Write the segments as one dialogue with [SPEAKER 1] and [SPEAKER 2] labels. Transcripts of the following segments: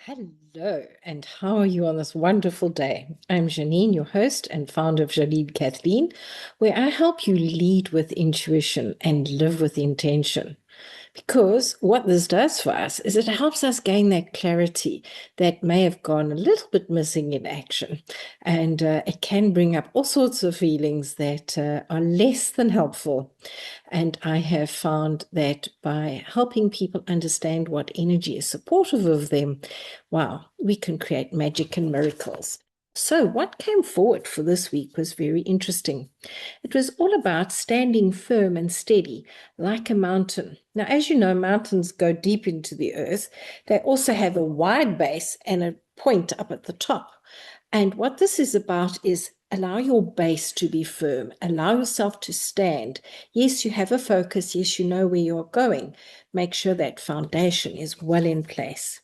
[SPEAKER 1] Hello, and how are you on this wonderful day? I'm Janine, your host and founder of Janine Kathleen, where I help you lead with intuition and live with intention. Because what this does for us is it helps us gain that clarity that may have gone a little bit missing in action. And it can bring up all sorts of feelings that are less than helpful. And I have found that by helping people understand what energy is supportive of them, wow, we can create magic and miracles. So, what came forward for this week was very interesting. It was all about standing firm and steady like a mountain. Now, as you know, mountains go deep into the earth. They also have a wide base and a point up at the top. And what this is about is allow your base to be firm, allow yourself to stand. Yes, you have a focus. Yes, you know where you're going. Make sure that foundation is well in place.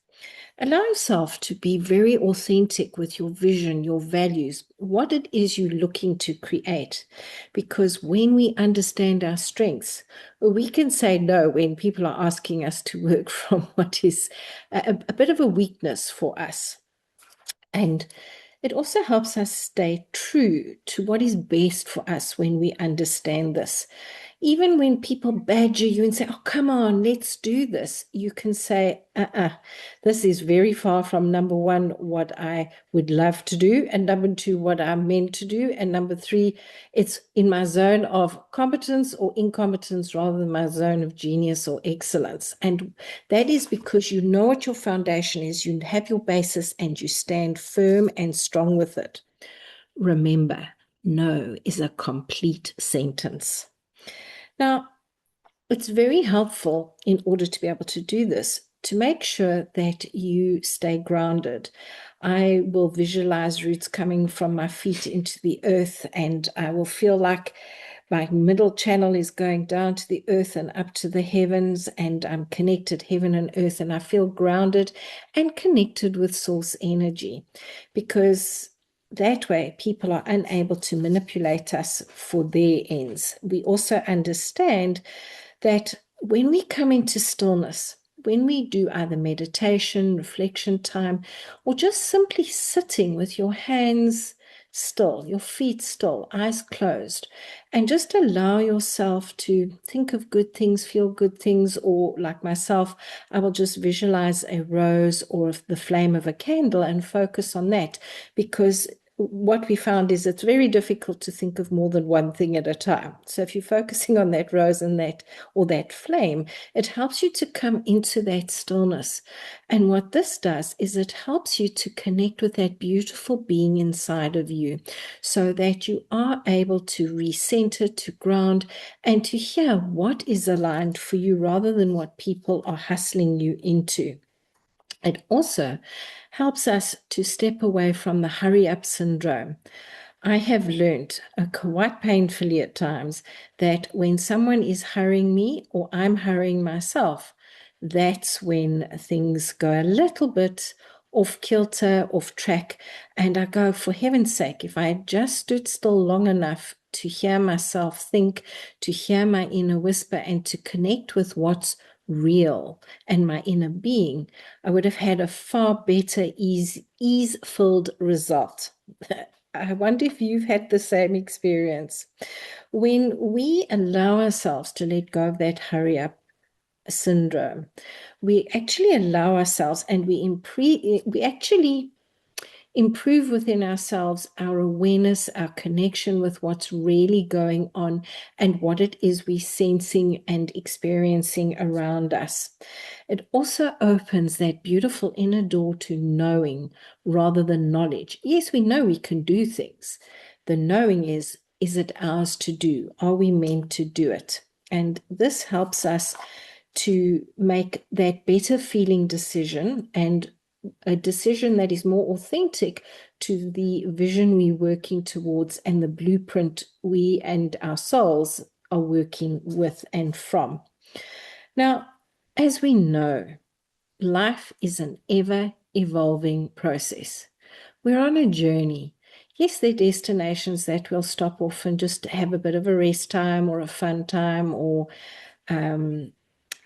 [SPEAKER 1] Allow yourself to be very authentic with your vision, your values, what it is you're looking to create. Because when we understand our strengths, we can say no when people are asking us to work from what is a bit of a weakness for us. And it also helps us stay true to what is best for us when we understand this. Even when people badger you and say, oh, come on, let's do this, you can say, this is very far from number one, what I would love to do, and number two, what I'm meant to do, and number three, it's in my zone of competence or incompetence rather than my zone of genius or excellence. And that is because you know what your foundation is, you have your basis, and you stand firm and strong with it. Remember, no is a complete sentence. Now, it's very helpful in order to be able to do this to make sure that you stay grounded. I will visualize roots coming from my feet into the earth, and I will feel like my middle channel is going down to the earth and up to the heavens, and I'm connected heaven and earth, and I feel grounded and connected with source energy, because that way people are unable to manipulate us for their ends. We also understand that when we come into stillness, when we do either meditation, reflection time, or just simply sitting with your hands still, your feet still, eyes closed, and just allow yourself to think of good things, feel good things, or like myself, I will just visualize a rose or the flame of a candle and focus on that, because what we found is it's very difficult to think of more than one thing at a time. So if you're focusing on that rose and that or that flame, it helps you to come into that stillness. And what this does is it helps you to connect with that beautiful being inside of you so that you are able to recenter, to ground, and to hear what is aligned for you rather than what people are hustling you into. It also helps us to step away from the hurry up syndrome. I have learned quite painfully at times that when someone is hurrying me or I'm hurrying myself, that's when things go a little bit off kilter, off track. And I go, for heaven's sake, if I had just stood still long enough to hear myself think, to hear my inner whisper, and to connect with what's real and my inner being, I would have had a far better ease-filled result. I wonder if you've had the same experience. When we allow ourselves to let go of that hurry up syndrome, we actually allow ourselves and we actually improve within ourselves our awareness, our connection with what's really going on and what it is we're sensing and experiencing around us. It also opens that beautiful inner door to knowing rather than knowledge. Yes, we know we can do things. The knowing is it ours to do? Are we meant to do it? And this helps us to make that better feeling decision, and a decision that is more authentic to the vision we're working towards and the blueprint we and our souls are working with and from. Now, as we know, life is an ever evolving process. We're on a journey. Yes, there are destinations that we'll stop off and just have a bit of a rest time or a fun time or um,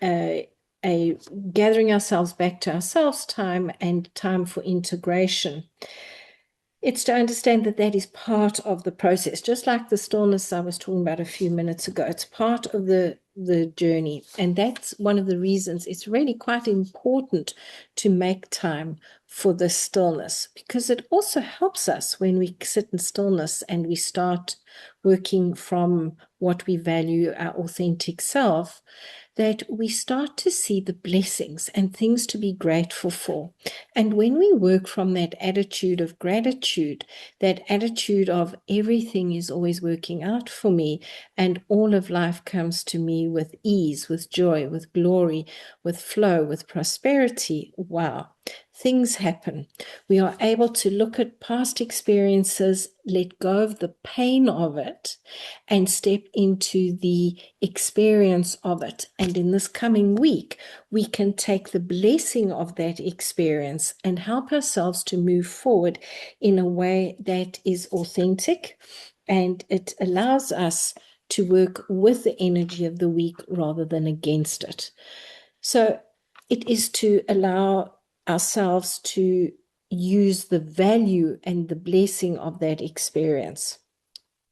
[SPEAKER 1] a, a gathering ourselves back to ourselves time and time for integration. It's to understand that that is part of the process, just like the stillness I was talking about a few minutes ago. It's part of the journey. And that's one of the reasons it's really quite important to make time for the stillness, because it also helps us when we sit in stillness and we start working from what we value, our authentic self, that we start to see the blessings and things to be grateful for. And when we work from that attitude of gratitude, that attitude of everything is always working out for me, and all of life comes to me with ease, with joy, with glory, with flow, with prosperity, wow, things happen. We are able to look at past experiences, let go of the pain of it, and step into the experience of it. And in this coming week, we can take the blessing of that experience and help ourselves to move forward in a way that is authentic, and it allows us to work with the energy of the week rather than against it. So it is to allow ourselves to use the value and the blessing of that experience.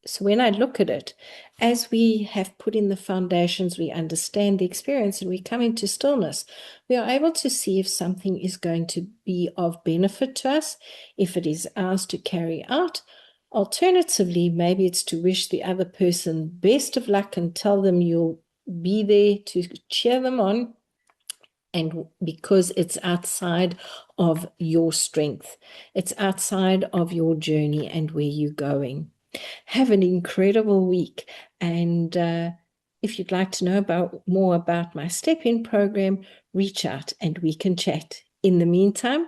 [SPEAKER 1] So when I look at it, as we have put in the foundations, we understand the experience and we come into stillness, we are able to see if something is going to be of benefit to us, if it is ours to carry out. Alternatively, maybe it's to wish the other person best of luck and tell them you'll be there to cheer them on, and because it's outside of your strength, it's outside of your journey and where you're going. Have an incredible week. And if you'd like to know more about my step-in program, reach out and we can chat. In the meantime,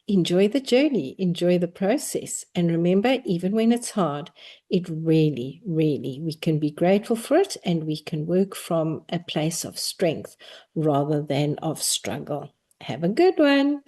[SPEAKER 1] enjoy the journey, enjoy the process. And remember, even when it's hard, it really, really, we can be grateful for it and we can work from a place of strength rather than of struggle. Have a good one.